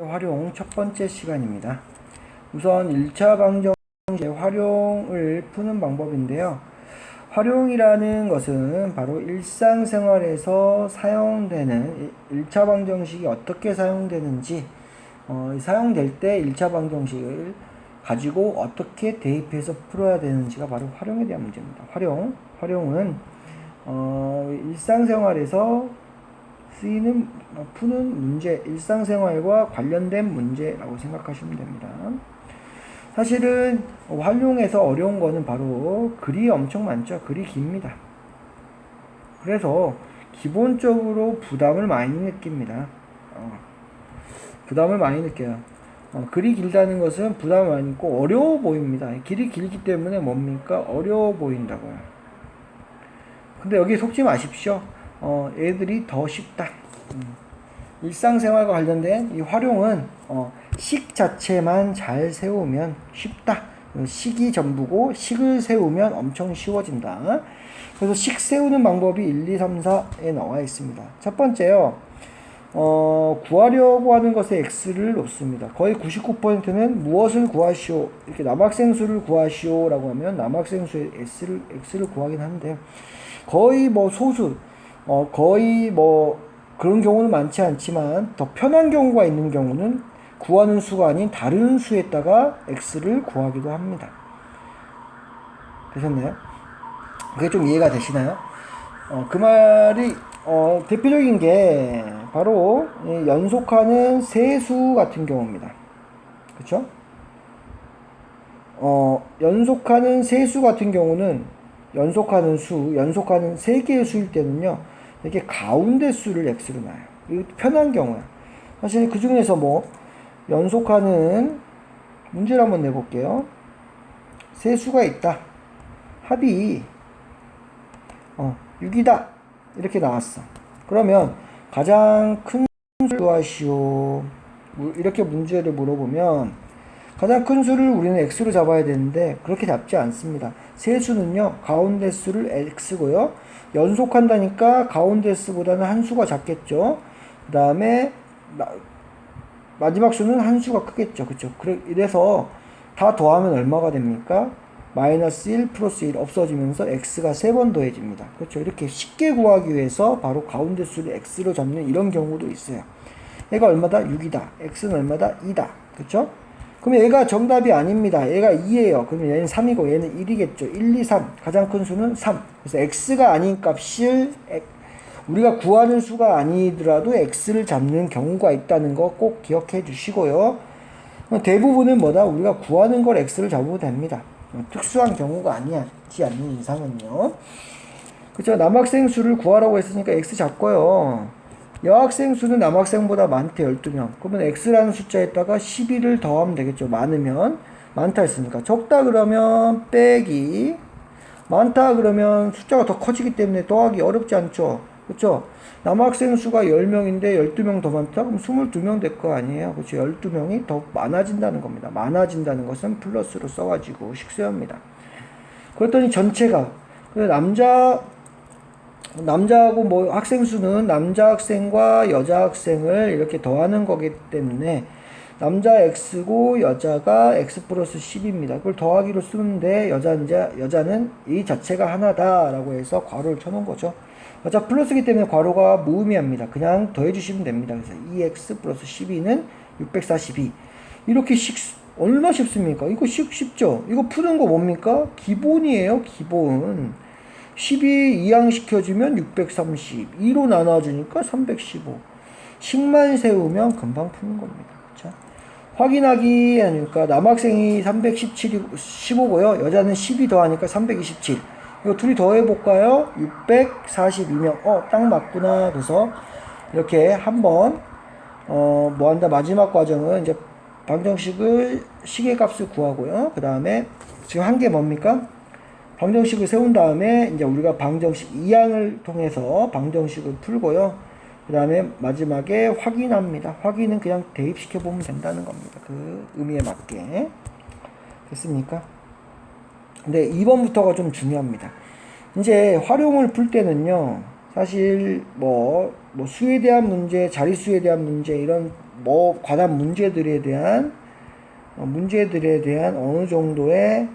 활용 첫 번째 시간입니다. 우선 1차 방정식의 활용을 푸는 방법인데요. 활용이라는 것은 바로 일상생활에서 사용되는 1차 방정식이 어떻게 사용되는지, 사용될 때 1차 방정식을 가지고 어떻게 대입해서 풀어야 되는지가 바로 활용에 대한 문제입니다. 활용은 일상생활에서 푸는 문제, 일상생활과 관련된 문제라고 생각하시면 됩니다. 사실은 활용에서 어려운 거는 바로 글이 엄청 많죠. 글이 깁니다. 그래서 기본적으로 부담을 많이 느낍니다. 부담을 많이 느껴요. 글이 길다는 것은 부담을 많이 느끼고 어려워 보입니다. 길이 길기 때문에 뭡니까? 어려워 보인다고요. 근데 여기 속지 마십시오. 애들이 더 쉽다. 일상생활과 관련된 이 활용은 식 자체만 잘 세우면 쉽다. 식이 전부고 식을 세우면 엄청 쉬워진다. 그래서 식 세우는 방법이 1, 2, 3, 4에 나와 있습니다. 첫 번째요. 구하려고 하는 것에 x를 놓습니다. 거의 99%는 무엇을 구하시오, 이렇게 남학생 수를 구하시오 라고 하면 남학생 수의 x를 구하긴 하는데, 거의 소수, 거의 그런 경우는 많지 않지만 더 편한 경우가 있는 경우는 구하는 수가 아닌 다른 수에다가 x를 구하기도 합니다. 되셨나요? 그게 좀 이해가 되시나요? 그 말이 대표적인 게 바로 연속하는 세수 같은 경우입니다. 그쵸? 연속하는 세수 같은 경우는 연속하는 세 개의 수일 때는요, 이렇게 가운데 수를 x로 놔요. 이거 편한 경우야. 사실 그 중에서 연속하는 문제를 한번 내볼게요. 세 수가 있다. 합이 6이다. 이렇게 나왔어. 그러면 가장 큰 수를 구하시오. 이렇게 문제를 물어보면 가장 큰 수를 우리는 x로 잡아야 되는데 그렇게 잡지 않습니다. 세수는요, 가운데 수를 x고요. 연속한다니까 가운데 수보다는 한 수가 작겠죠. 그 다음에 마지막 수는 한 수가 크겠죠. 그쵸? 이래서 다 더하면 얼마가 됩니까? 마이너스 1 플러스 1 없어지면서 x가 3번 더해집니다. 그렇죠? 이렇게 쉽게 구하기 위해서 바로 가운데 수를 x로 잡는 이런 경우도 있어요. 얘가 얼마다? 6이다. x는 얼마다? 2다. 그렇죠? 그럼 얘가 정답이 아닙니다. 얘가 2예요. 그러면 얘는 3이고 얘는 1이겠죠. 1, 2, 3. 가장 큰 수는 3. 그래서 x가 아닌 값을 우리가 구하는 수가 아니더라도 x를 잡는 경우가 있다는 거 꼭 기억해 주시고요. 대부분은 우리가 구하는 걸 x를 잡으면 됩니다. 특수한 경우가 아니지 않는 이상은요. 그쵸? 남학생 수를 구하라고 했으니까 x 잡고요. 여학생 수는 남학생보다 많대, 12명. 그러면 x라는 숫자에다가 12를 더하면 되겠죠. 많으면. 많다 했으니까. 적다 그러면 빼기. 많다 그러면 숫자가 더 커지기 때문에 더하기 어렵지 않죠. 그쵸? 남학생 수가 10명인데 12명 더 많다? 그럼 22명 될 거 아니에요. 그쵸? 12명이 더 많아진다는 겁니다. 많아진다는 것은 플러스로 써가지고 식세웁니다. 그랬더니 전체가, 남자하고 학생 수는 남자 학생과 여자 학생을 이렇게 더하는 거기 때문에 남자 x고 여자가 x 플러스 10입니다. 그걸 더하기로 쓰는데 여자는 이 자체가 하나다라고 해서 괄호를 쳐놓은 거죠. 여자 플러스이기 때문에 괄호가 무의미합니다. 그냥 더해주시면 됩니다. 그래서 2x 플러스 12는 642. 이렇게 얼마나 쉽습니까? 이거 쉽죠? 이거 푸는 거 뭡니까? 기본이에요, 기본. 12 이항시켜주면 630. 2로 나눠주니까 315. 식만 세우면 금방 푸는 겁니다. 그쵸? 확인하기 하니까 남학생이 315고요. 여자는 12 더하니까 327. 이거 둘이 더해볼까요? 642명. 딱 맞구나. 그래서 이렇게 한번 뭐한다. 마지막 과정은 이제 방정식을 식의 값을 구하고요. 그 다음에 지금 한 게 뭡니까? 방정식을 세운 다음에 이제 우리가 방정식 2항을 통해서 방정식을 풀고요. 그 다음에 마지막에 확인합니다. 확인은 그냥 대입시켜 보면 된다는 겁니다. 그 의미에 맞게. 됐습니까? 근데 2번부터가 좀 중요합니다. 이제 활용을 풀 때는요, 사실 수에 대한 문제, 자릿수에 대한 문제, 이런 관한 문제들에 대한 어느 정도의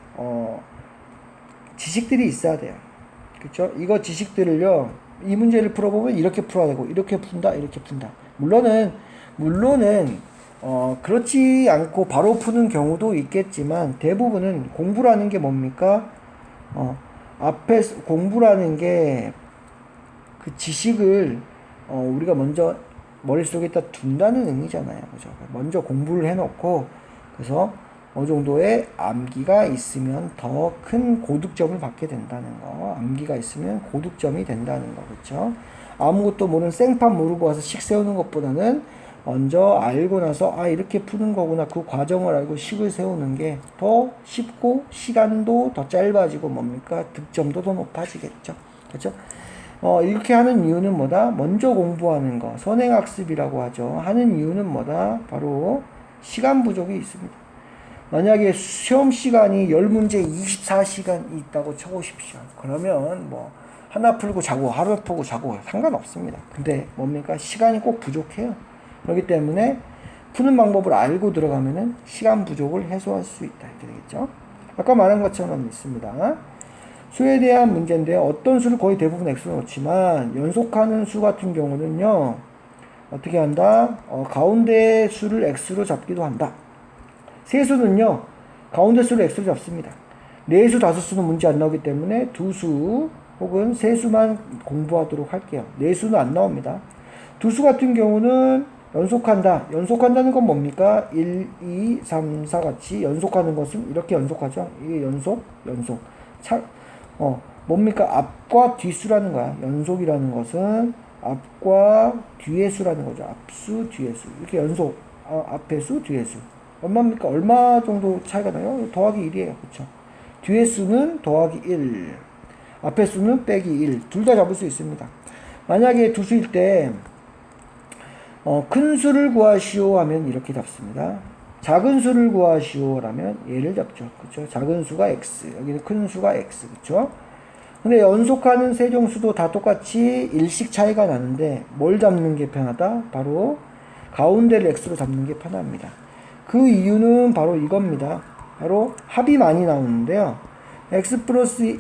지식들이 있어야 돼요. 그쵸? 이거 지식들을요, 이 문제를 풀어보면 이렇게 풀어야 되고, 이렇게 푼다, 이렇게 푼다. 물론은, 그렇지 않고 바로 푸는 경우도 있겠지만, 대부분은 공부라는 게 뭡니까? 공부라는 게 그 지식을, 우리가 먼저 머릿속에다 둔다는 의미잖아요. 그죠? 먼저 공부를 해놓고, 그래서 어느 정도의 암기가 있으면 더 큰 고득점을 받게 된다는 거. 암기가 있으면 고득점이 된다는 거. 그렇죠? 아무것도 모르는 생판 모르고 와서 식 세우는 것보다는 먼저 알고 나서 이렇게 푸는 거구나. 그 과정을 알고 식을 세우는 게 더 쉽고 시간도 더 짧아지고 뭡니까? 득점도 더 높아지겠죠. 그렇죠? 이렇게 하는 이유는 뭐다? 먼저 공부하는 거. 선행학습이라고 하죠. 하는 이유는 뭐다? 바로 시간 부족이 있습니다. 만약에 시험 시간이 10문제 24시간 있다고 쳐보십시오. 그러면 하나 풀고 자고 하루 풀고 자고 상관없습니다. 근데 뭡니까? 시간이 꼭 부족해요. 그렇기 때문에 푸는 방법을 알고 들어가면은 시간 부족을 해소할 수 있다. 이렇게 되겠죠. 아까 말한 것처럼 있습니다. 수에 대한 문제인데요. 어떤 수를 거의 대부분 x로 놓지만 연속하는 수 같은 경우는요. 어떻게 한다? 가운데 수를 x로 잡기도 한다. 세수는요, 가운데 수를 x로 잡습니다. 4수, 5수는 문제 안 나오기 때문에 2수 혹은 3수만 공부하도록 할게요. 4수는 안 나옵니다. 2수 같은 경우는 연속한다. 연속한다는 건 뭡니까? 1, 2, 3, 4 같이 연속하는 것은 이렇게 연속하죠. 이게 연속. 뭡니까? 앞과 뒷수라는 거야. 연속이라는 것은 앞과 뒤의 수라는 거죠. 앞수, 뒤의 수. 이렇게 연속. 앞의 수, 뒤의 수. 얼마입니까? 얼마 정도 차이가 나요? 더하기 1이에요. 그쵸? 뒤의 수는 더하기 1. 앞의 수는 빼기 1. 둘 다 잡을 수 있습니다. 만약에 두 수일 때, 큰 수를 구하시오 하면 이렇게 잡습니다. 작은 수를 구하시오 라면 얘를 잡죠. 그쵸? 작은 수가 x. 여기는 큰 수가 x. 그쵸? 근데 연속하는 세정수도 다 똑같이 일씩 차이가 나는데 뭘 잡는 게 편하다? 바로 가운데를 x로 잡는 게 편합니다. 그 이유는 바로 이겁니다. 바로 합이 많이 나오는데요. x 플러스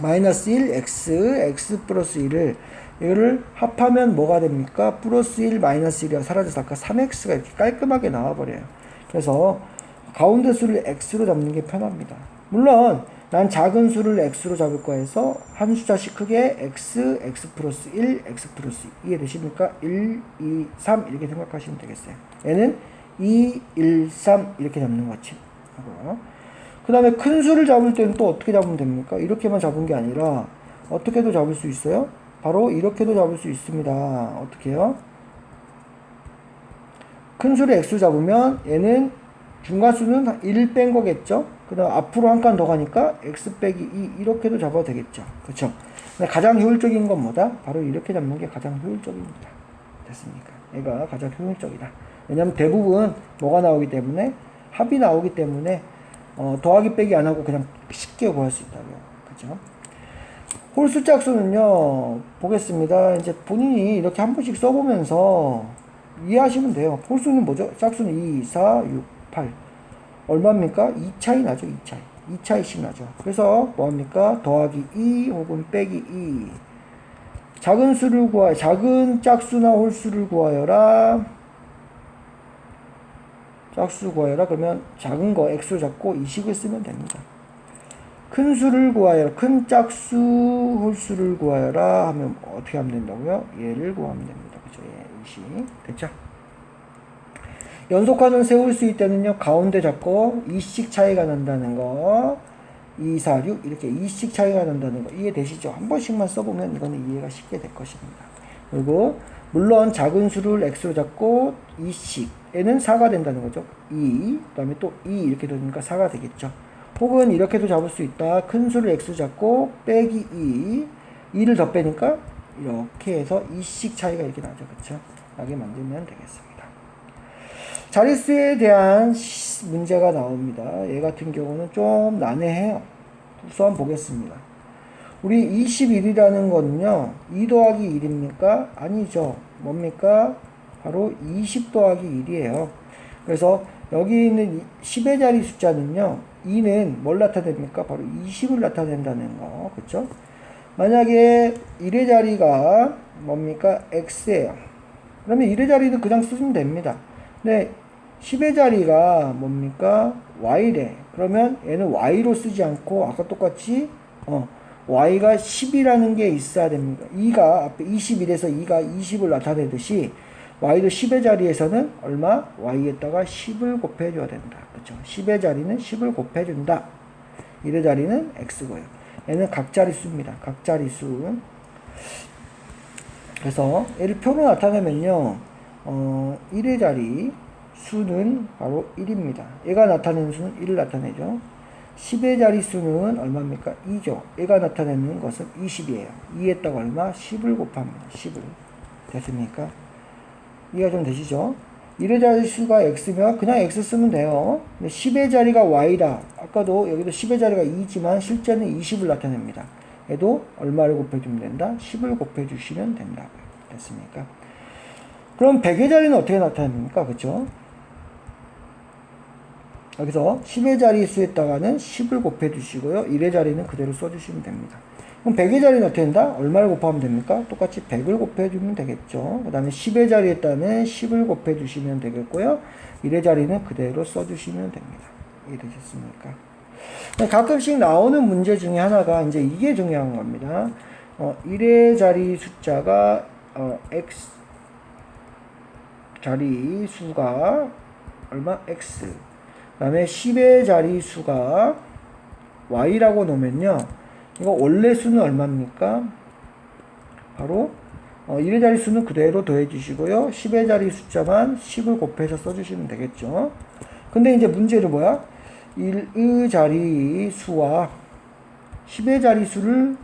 마이너스 1, x 플러스 1을 이거를 합하면 뭐가 됩니까? 플러스 1, 마이너스 1이 사라져서 아까 3x가 이렇게 깔끔하게 나와버려요. 그래서 가운데 수를 x로 잡는 게 편합니다. 물론 난 작은 수를 x로 잡을 거야 해서 한 숫자씩 크게 x 플러스 1, x 플러스 2 이해되십니까? 1, 2, 3 이렇게 생각하시면 되겠어요. 얘는 2, 1, 3 이렇게 잡는 거지. 그 다음에 큰 수를 잡을 때는 또 어떻게 잡으면 됩니까? 이렇게만 잡은 게 아니라 어떻게도 잡을 수 있어요? 바로 이렇게도 잡을 수 있습니다. 어떻게 해요? 큰 수를 x로 잡으면 얘는 중간수는 1 뺀 거겠죠? 그 다음 앞으로 한 칸 더 가니까 x 빼기 2 이렇게도 잡아도 되겠죠. 그쵸? 근데 가장 효율적인 건 뭐다? 바로 이렇게 잡는 게 가장 효율적입니다. 됐습니까? 얘가 가장 효율적이다. 왜냐면 대부분 뭐가 나오기 때문에 합이 나오기 때문에 더하기 빼기 안 하고 그냥 쉽게 구할 수 있다고요. 그죠? 홀수 짝수는요, 보겠습니다. 이제 본인이 이렇게 한 번씩 써보면서 이해하시면 돼요. 홀수는 뭐죠? 짝수는 2, 4, 6, 8. 얼마입니까? 2차이 나죠, 2차이. 2차이씩 나죠. 그래서 뭐합니까? 더하기 2 혹은 빼기 2. 작은 짝수나 홀수를 구하여라. 짝수 구하여라. 그러면 작은 거 x로 잡고 이 식을 쓰면 됩니다. 큰 수를 구하여라. 큰 짝수 홀수를 구하여라 하면 어떻게 하면 된다고요? 얘를 구하면 됩니다. 그죠? 이 식. 됐죠? 연속하는 세 홀수일 때는요, 가운데 잡고 2씩 차이가 난다는 거. 2, 4, 6 이렇게 2씩 차이가 난다는 거 이해되시죠? 한 번씩만 써보면 이거는 이해가 쉽게 될 것입니다. 그리고 물론 작은 수를 x로 잡고 2씩 얘는 4가 된다는 거죠. 2, 그 다음에 또 2 이렇게 되니까 4가 되겠죠. 혹은 이렇게도 잡을 수 있다. 큰 수를 x로 잡고 빼기 2, 2를 더 빼니까 이렇게 해서 2씩 차이가 이렇게 나죠. 그쵸? 나게 만들면 되겠습니다. 자릿수에 대한 문제가 나옵니다. 얘 같은 경우는 좀 난해해요. 우선 보겠습니다. 우리 21이라는 거는요, 2 더하기 1입니까? 아니죠. 뭡니까? 바로 20 더하기 1이에요. 그래서 여기 있는 10의 자리 숫자는요, 2는 뭘 나타냅니까? 바로 20을 나타낸다는 거. 그쵸? 만약에 1의 자리가 뭡니까? x예요. 그러면 1의 자리는 그냥 쓰면 됩니다. 근데 10의 자리가 뭡니까? y래. 그러면 얘는 y로 쓰지 않고 아까 똑같이 y가 10이라는 게 있어야 됩니다. 2가 앞에 21에서 2가 20을 나타내듯이 y도 10의 자리에서는 얼마? y에다가 10을 곱해줘야 된다. 그렇죠? 10의 자리는 10을 곱해준다. 1의 자리는 x고요. 얘는 각자리수입니다. 각자리수. 그래서 얘를 표로 나타내면요, 1의 자리 수는 바로 1입니다. 얘가 나타내는 수는 1을 나타내죠. 10의 자리 수는 얼마입니까? 2죠. 얘가 나타내는 것은 20이에요. 2에다가 얼마? 10을 곱합니다. 10을. 됐습니까? 이해가 좀 되시죠? 1의 자리 수가 x면 그냥 x 쓰면 돼요. 근데 10의 자리가 y다. 아까도 여기도 10의 자리가 2지만 실제는 20을 나타냅니다. 얘도 얼마를 곱해주면 된다? 10을 곱해주시면 된다고요. 됐습니까? 그럼 100의 자리는 어떻게 나타납니까? 그쵸? 여기서 10의 자리 수에다가는 10을 곱해주시고요. 1의 자리는 그대로 써주시면 됩니다. 그럼 100의 자리는 어떻게 된다? 얼마를 곱하면 됩니까? 똑같이 100을 곱해주면 되겠죠. 그 다음에 10의 자리에다는 10을 곱해주시면 되겠고요. 1의 자리는 그대로 써주시면 됩니다. 이해되셨습니까? 가끔씩 나오는 문제 중에 하나가 이제 이게 중요한 겁니다. 1의 자리 숫자가 x 자리 수가 얼마? x. 그 다음에 10의 자리 수가 y라고 놓으면요, 이거 원래 수는 얼마입니까? 바로 1의 자리 수는 그대로 더해 주시고요, 10의 자리 숫자만 10을 곱해서 써주시면 되겠죠. 근데 이제 문제는 뭐야? 1의 자리 수와 10의 자리 수를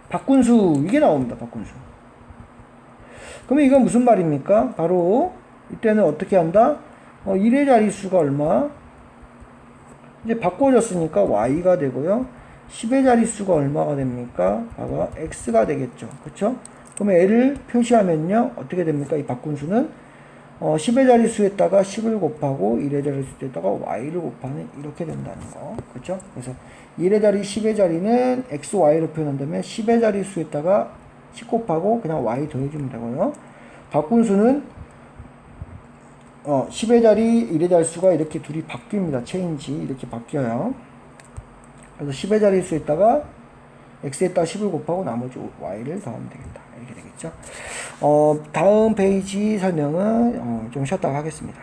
바꾼 수, 이게 나옵니다. 바꾼 수. 그러면 이건 무슨 말입니까? 바로 이때는 어떻게 한다? 1의 자리 수가 얼마? 이제 바꿔줬으니까 y가 되고요. 10의 자리 수가 얼마가 됩니까? 바로 x가 되겠죠. 그쵸? 그러면 얘를 표시하면요, 어떻게 됩니까? 이 바꾼 수는 10의 자리 수에다가 10을 곱하고 1의 자리 수에다가 y를 곱하는, 이렇게 된다는 거. 그쵸? 그래서 1의 자리, 10의 자리는 x, y로 표현한다면 10의 자리 수에다가 10 곱하고 그냥 y 더해주면 되고요. 바꾼 수는 10의 자리, 1의 자리 수가 이렇게 둘이 바뀝니다. 체인지 이렇게 바뀌어요. 그래서 10의 자리 수에다가 x에다가 10을 곱하고 나머지 y를 더하면 되겠다. 이렇게 되겠죠. 다음 페이지 설명은 좀 쉬었다가 하겠습니다.